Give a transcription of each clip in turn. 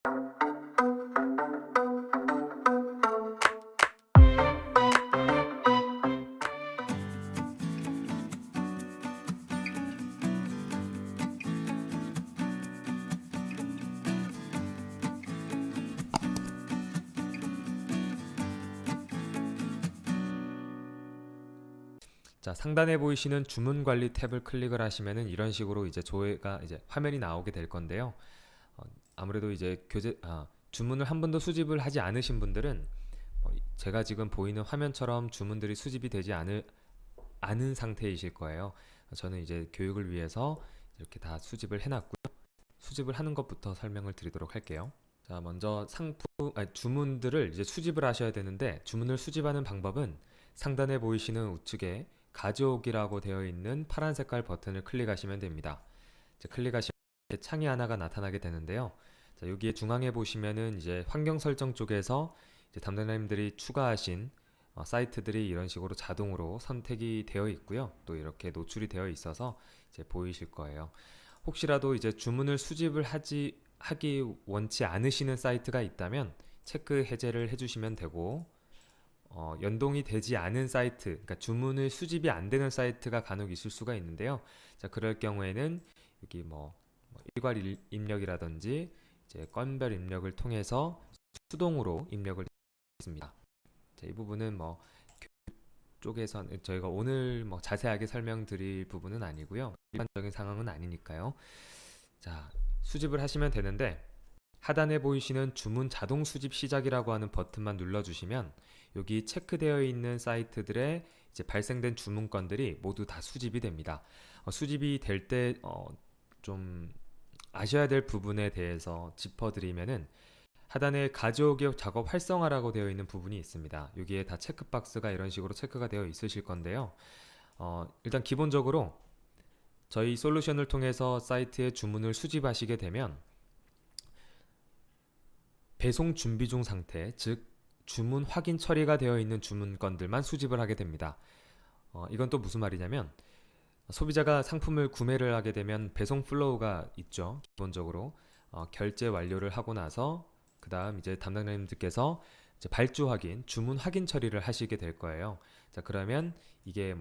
자, 상단에 보이시는 주문 관리 탭을 클릭을 하시면은 이런 식으로 이제 조회가 이제 화면이 나오게 될 건데요. 아무래도 이제 주문을 한 번도 수집을 하지 않으신 분들은 제가 지금 보이는 화면처럼 주문들이 수집이 되지 않은 상태이실 거예요. 저는 이제 교육을 위해서 이렇게 다 수집을 해놨고요. 수집을 하는 것부터 설명을 드리도록 할게요. 자, 먼저 주문들을 이제 수집을 하셔야 되는데, 주문을 수집하는 방법은 상단에 보이시는 우측에 가져오기라고 되어 있는 파란 색깔 버튼을 클릭하시면 됩니다. 클릭하시면 창이 하나가 나타나게 되는데요. 자, 여기에 중앙에 보시면은 이제 환경 설정 쪽에서 이제 담당자님들이 추가하신 사이트들이 이런 식으로 자동으로 선택이 되어 있고요. 또 이렇게 노출이 되어 있어서 이제 보이실 거예요. 혹시라도 이제 주문을 수집을 하기 원치 않으시는 사이트가 있다면 체크 해제를 해주시면 되고, 연동이 되지 않은 사이트, 그러니까 주문을 수집이 안 되는 사이트가 간혹 있을 수가 있는데요. 자, 그럴 경우에는 여기 일괄 입력이라든지 이제 건별 입력을 통해서 수동으로 입력을 했습니다. 자, 이 부분은 쪽에서는 저희가 오늘 자세하게 설명드릴 부분은 아니고요. 일반적인 상황은 아니니까요. 자, 수집을 하시면 되는데, 하단에 보이시는 주문 자동 수집 시작이라고 하는 버튼만 눌러주시면 여기 체크되어 있는 사이트들의 이제 발생된 주문건들이 모두 다 수집이 됩니다. 수집이 될 때 좀 아셔야 될 부분에 대해서 짚어드리면은, 하단에 가져오기 작업 활성화라고 되어 있는 부분이 있습니다. 여기에 다 체크박스가 이런 식으로 체크가 되어 있으실 건데요. 일단 기본적으로 저희 솔루션을 통해서 사이트에 주문을 수집하시게 되면 배송 준비 중 상태, 즉 주문 확인 처리가 되어 있는 주문건들만 수집을 하게 됩니다. 이건 또 무슨 말이냐면, 소비자가 상품을 구매를 하게 되면 배송 플로우가 있죠. 기본적으로 결제 완료를 하고 나서 그 다음 이제 담당자님들께서 이제 발주 확인, 주문 확인 처리를 하시게 될 거예요. 자, 그러면 이게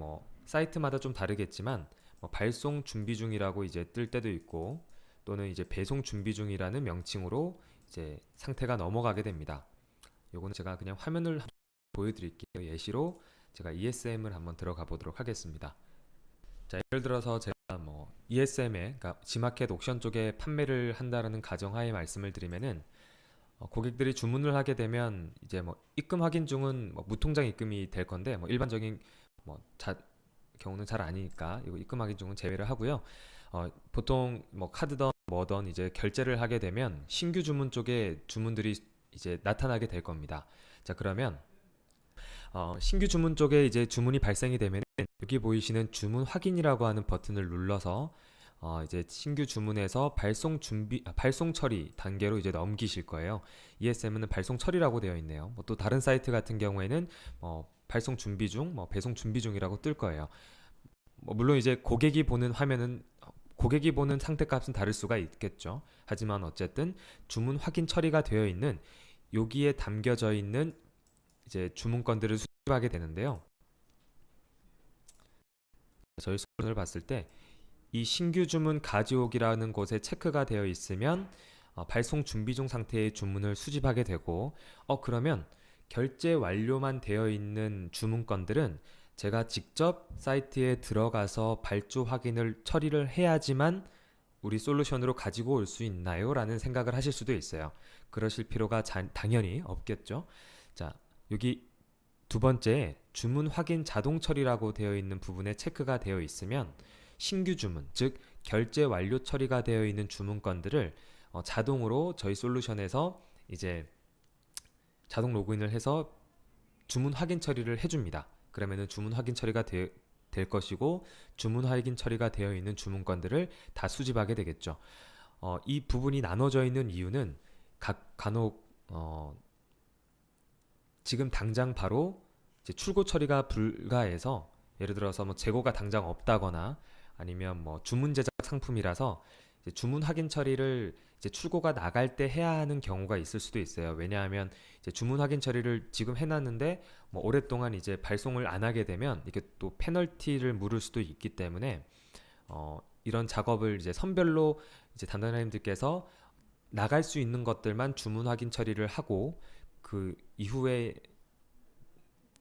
사이트마다 좀 다르겠지만 발송 준비 중이라고 이제 뜰 때도 있고, 또는 이제 배송 준비 중이라는 명칭으로 이제 상태가 넘어가게 됩니다. 요거는 제가 그냥 화면을 보여드릴게요. 예시로 제가 ESM을 한번 들어가 보도록 하겠습니다. 자, 예를 들어서 제가 ESM에, 그러니까 G마켓 옥션 쪽에 판매를 한다라는 가정하에 말씀을 드리면은, 고객들이 주문을 하게 되면 이제 입금 확인 중은 무통장 입금이 될 건데, 일반적인 경우는 잘 아니니까 이거 입금 확인 중은 제외를 하고요. 보통 카드던 뭐던 이제 결제를 하게 되면 신규 주문 쪽에 주문들이 이제 나타나게 될 겁니다. 자, 그러면 신규 주문 쪽에 이제 주문이 발생이 되면 여기 보이시는 주문 확인이라고 하는 버튼을 눌러서 이제 신규 주문에서 발송 처리 단계로 이제 넘기실 거예요. ESM은 발송 처리라고 되어 있네요. 또 다른 사이트 같은 경우에는 발송 준비 중, 배송 준비 중이라고 뜰 거예요. 물론 이제 고객이 보는 상태값은 다를 수가 있겠죠. 하지만 어쨌든 주문 확인 처리가 되어 있는 여기에 담겨져 있는 이제 주문건들을 수집하게 되는데요. 저희 솔루션을 봤을 때 이 신규 주문 가져오기라는 곳에 체크가 되어 있으면 발송 준비 중 상태의 주문을 수집하게 되고, 그러면 결제 완료만 되어 있는 주문건들은 제가 직접 사이트에 들어가서 발주 확인을 처리를 해야지만 우리 솔루션으로 가지고 올 수 있나요? 라는 생각을 하실 수도 있어요. 그러실 필요가 당연히 없겠죠. 자, 여기 두 번째 주문 확인 자동 처리라고 되어 있는 부분에 체크가 되어 있으면 신규 주문, 즉 결제 완료 처리가 되어 있는 주문건들을 자동으로 저희 솔루션에서 이제 자동 로그인을 해서 주문 확인 처리를 해줍니다. 그러면은 주문 확인 처리가 될 것이고, 주문 확인 처리가 되어 있는 주문건들을 다 수집하게 되겠죠. 이 부분이 나눠져 있는 이유는 간혹 지금 당장 바로 이제 출고 처리가 불가해서, 예를 들어서 재고가 당장 없다거나 아니면 주문 제작 상품이라서 이제 주문 확인 처리를 이제 출고가 나갈 때 해야 하는 경우가 있을 수도 있어요. 왜냐하면 이제 주문 확인 처리를 지금 해놨는데 뭐 오랫동안 이제 발송을 안 하게 되면 이게 또 페널티를 물을 수도 있기 때문에 이런 작업을 이제 선별로 이제 담당자님들께서 나갈 수 있는 것들만 주문 확인 처리를 하고 그 이후에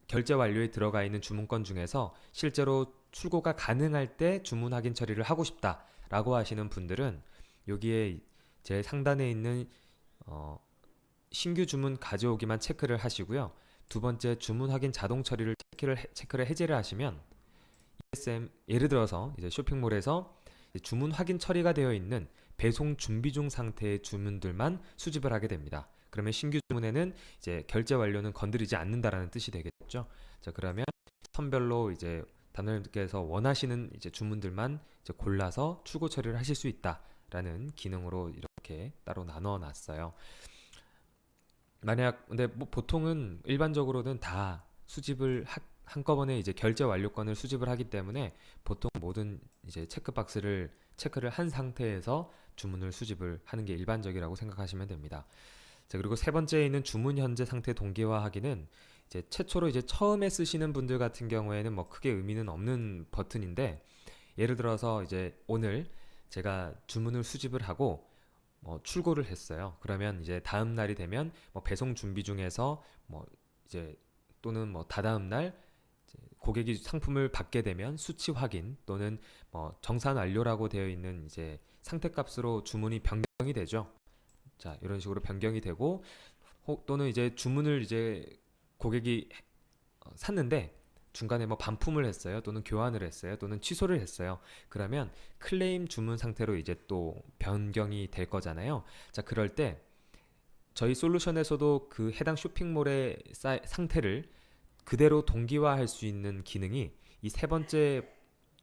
결제 완료에 들어가 있는 주문건 중에서 실제로 출고가 가능할 때 주문 확인 처리를 하고 싶다라고 하시는 분들은 여기에 제 상단에 있는 신규 주문 가져오기만 체크를 하시고요. 두 번째 주문 확인 자동 처리를 체크를 해제를 하시면 ESM 예를 들어서 이제 쇼핑몰에서 이제 주문 확인 처리가 되어 있는 배송 준비 중 상태의 주문들만 수집을 하게 됩니다. 그러면 신규 주문에는 이제 결제 완료는 건드리지 않는다라는 뜻이 되겠죠. 자, 그러면 선별로 이제 담당자님께서 원하시는 이제 주문들만 이제 골라서 출고 처리를 하실 수 있다라는 기능으로 이렇게 따로 나눠 놨어요. 만약 근데 뭐 보통은 일반적으로는 다 수집을 한꺼번에 이제 결제 완료권을 수집을 하기 때문에 보통 모든 이제 체크박스를 체크를 한 상태에서 주문을 수집을 하는 게 일반적이라고 생각하시면 됩니다. 자, 그리고 세 번째에 있는 주문 현재 상태 동기화하기는 이제 최초로 이제 처음에 쓰시는 분들 같은 경우에는 뭐 크게 의미는 없는 버튼인데 예를 들어서 이제 오늘 제가 주문을 수집을 하고 출고를 했어요. 그러면 이제 다음 날이 되면 뭐 배송 준비 중에서 뭐 이제 또는 뭐 다다음 날 이제 고객이 상품을 받게 되면 수치 확인 또는 뭐 정산 완료라고 되어 있는 이제 상태값으로 주문이 변경이 되죠. 자, 이런 식으로 변경이 되고 또는 이제 주문을 이제 고객이 샀는데 중간에 뭐 반품을 했어요. 또는 교환을 했어요. 또는 취소를 했어요. 그러면 클레임 주문 상태로 이제 또 변경이 될 거잖아요. 자, 그럴 때 저희 솔루션에서도 그 해당 쇼핑몰의 상태를 그대로 동기화할 수 있는 기능이 이 세 번째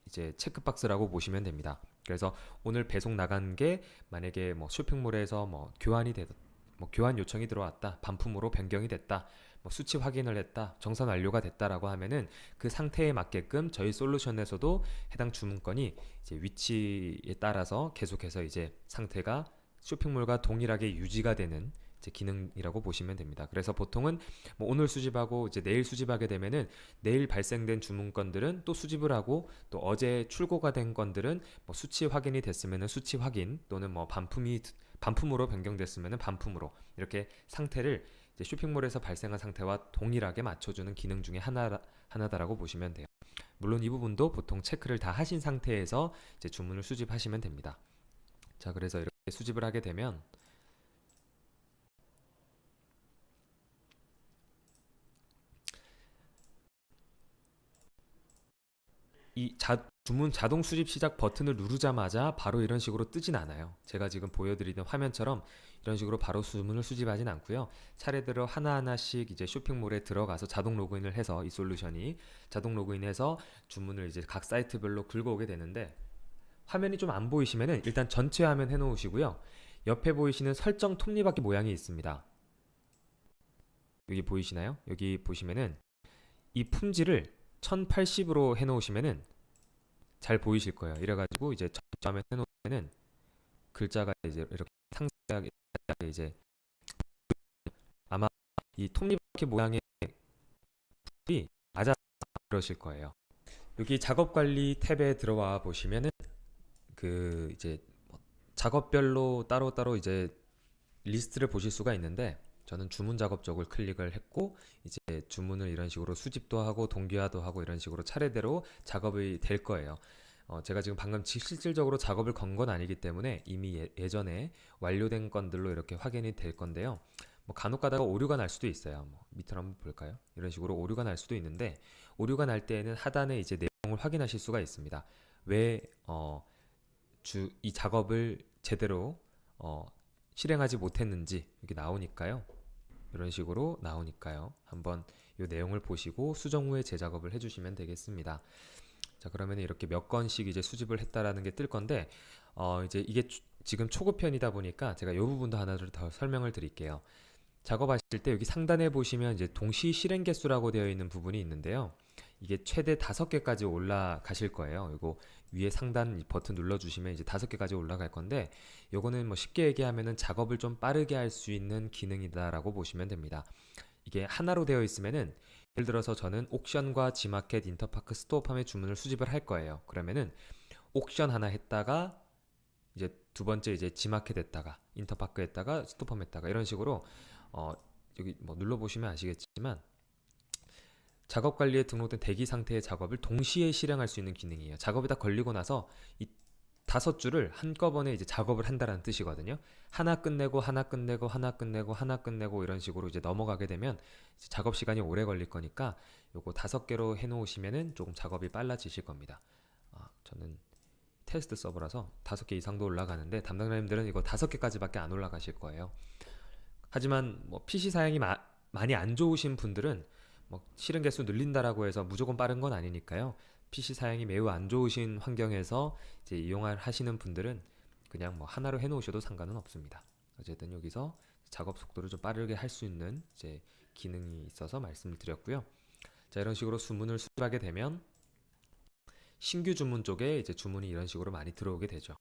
이제 체크박스라고 보시면 됩니다. 그래서 오늘 배송 나간 게 만약에 뭐 쇼핑몰에서 뭐 교환 요청이 들어왔다, 반품으로 변경이 됐다, 뭐 수치 확인을 했다, 정산 완료가 됐다라고 하면은 그 상태에 맞게끔 저희 솔루션에서도 해당 주문건이 이제 위치에 따라서 계속해서 이제 상태가 쇼핑몰과 동일하게 유지가 되는 이제 기능이라고 보시면 됩니다. 그래서 보통은 뭐 오늘 수집하고 이제 내일 수집하게 되면은 내일 발생된 주문건들은 또 수집을 하고 또 어제 출고가 된 건들은 뭐 수치 확인이 됐으면은 수치 확인 또는 뭐 반품으로 변경됐으면은 반품으로 이렇게 상태를 이제 쇼핑몰에서 발생한 상태와 동일하게 맞춰주는 기능 중에 하나다라고 보시면 돼요. 물론 이 부분도 보통 체크를 다 하신 상태에서 이제 주문을 수집하시면 됩니다. 자, 그래서 이렇게 수집을 하게 되면 주문 자동 수집 시작 버튼을 누르자마자 바로 이런 식으로 뜨진 않아요. 제가 지금 보여드리는 화면처럼 이런 식으로 바로 주문을 수집하진 않고요. 차례대로 하나하나씩 이제 쇼핑몰에 들어가서 자동 로그인을 해서 이 솔루션이 자동 로그인해서 주문을 이제 각 사이트별로 긁어오게 되는데 화면이 좀 안 보이시면은 일단 전체 화면 해놓으시고요. 옆에 보이시는 설정 톱니바퀴 모양이 있습니다. 여기 보이시나요? 여기 보시면은 이 품질을 1080으로 해놓으시면은 잘 보이실 거예요. 이래가지고 이제 화면 해놓으면은 글자가 이제 이렇게 상세하게 이제 아마 이 톱니바퀴 모양의 이 맞아 그러실 거예요. 여기 작업 관리 탭에 들어와 보시면은 그 이제 작업별로 따로따로 이제 리스트를 보실 수가 있는데 저는 주문 작업 쪽을 클릭을 했고 이제 주문을 이런 식으로 수집도 하고 동기화도 하고 이런 식으로 차례대로 작업이 될 거예요. 제가 지금 방금 실질적으로 작업을 건 건 아니기 때문에 이미 예전에 완료된 건들로 이렇게 확인이 될 건데요. 뭐 간혹 가다가 오류가 날 수도 있어요. 뭐 밑으로 한번 볼까요? 이런 식으로 오류가 날 수도 있는데 오류가 날 때에는 하단에 이제 내용을 확인하실 수가 있습니다. 왜 이 작업을 제대로 실행하지 못했는지 여기 나오니까요. 이런 식으로 나오니까요. 한번 이 내용을 보시고 수정 후에 재작업을 해주시면 되겠습니다. 자, 그러면 이렇게 몇 건씩 이제 수집을 했다라는 게 뜰 건데 이제 이게 지금 초급편이다 보니까 제가 이 부분도 하나를 더 설명을 드릴게요. 작업하실 때 여기 상단에 보시면 이제 동시 실행 개수라고 되어 있는 부분이 있는데요. 이게 최대 5개까지 올라가실 거예요. 이거 위에 상단 이 버튼 눌러주시면 이제 5개까지 올라갈 건데, 요거는 뭐 쉽게 얘기하면은 작업을 좀 빠르게 할 수 있는 기능이다라고 보시면 됩니다. 이게 하나로 되어 있으면은, 예를 들어서 저는 옥션과 지마켓, 인터파크, 스토어팜의 주문을 수집을 할 거예요. 그러면은 옥션 하나 했다가 이제 두 번째 이제 지마켓 했다가 인터파크 했다가 스토어팜 했다가 이런 식으로 어 여기 뭐 눌러보시면 아시겠지만 작업 관리에 등록된 대기 상태의 작업을 동시에 실행할 수 있는 기능이에요. 작업이 다 걸리고 나서 이 5줄을 한꺼번에 이제 작업을 한다는 뜻이거든요. 하나 끝내고 하나 끝내고 하나 끝내고 하나 끝내고 이런 식으로 이제 넘어가게 되면 이제 작업 시간이 오래 걸릴 거니까 요거 5개로 해놓으시면은 조금 작업이 빨라지실 겁니다. 저는 테스트 서버라서 5개 이상도 올라가는데 담당자님들은 이거 5개까지밖에 안 올라가실 거예요. 하지만 뭐 PC 사양이 많이 안 좋으신 분들은 뭐 실행 개수 늘린다라고 해서 무조건 빠른 건 아니니까요. PC 사양이 매우 안 좋으신 환경에서 이제 이용을 하시는 분들은 그냥 뭐 하나로 해놓으셔도 상관은 없습니다. 어쨌든 여기서 작업 속도를 좀 빠르게 할 수 있는 이제 기능이 있어서 말씀을 드렸고요. 자, 이런 식으로 주문을 수집하게 되면 신규 주문 쪽에 이제 주문이 이런 식으로 많이 들어오게 되죠.